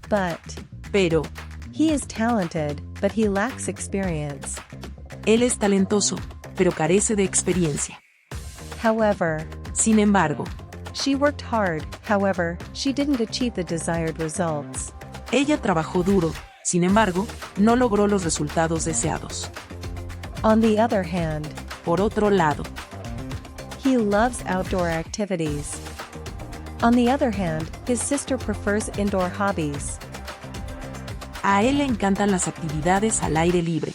But Pero, he is talented, but he lacks experience. él es talentoso, pero carece de experiencia. However, Sin embargo, she worked hard, however, she didn't achieve the desired results. ella trabajó duro, sin embargo, no logró los resultados deseados. On the other hand, Por otro lado, he loves outdoor activities. On the other hand, his sister prefers indoor hobbies. a él le encantan las actividades al aire libre.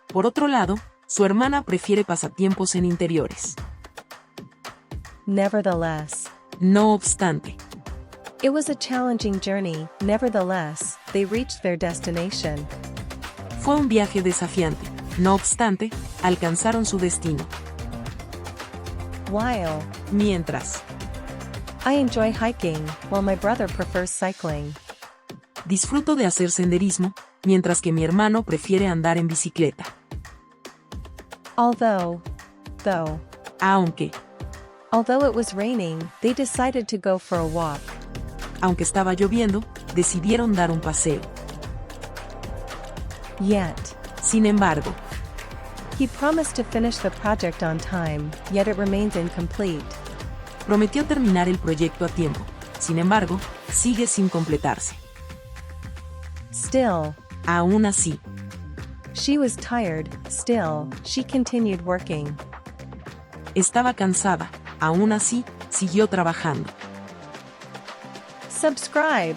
Por otro lado, su hermana prefiere pasatiempos en interiores. Nevertheless, No obstante, it was a challenging journey. Nevertheless, they reached their destination. fue un viaje desafiante. No obstante, alcanzaron su destino. While Mientras, I enjoy hiking, while my brother prefers cycling. disfruto de hacer senderismo, mientras que mi hermano prefiere andar en bicicleta. Though Aunque it was raining, they decided to go for a walk. aunque estaba lloviendo, decidieron dar un paseo. Yet, Sin embargo, he promised to finish the project on time, yet it remains incomplete. prometió terminar el proyecto a tiempo. Sin embargo, sigue sin completarse. Still, Aún así, she was tired. Still, she continued working. estaba cansada. Aún así, siguió trabajando. Subscribe.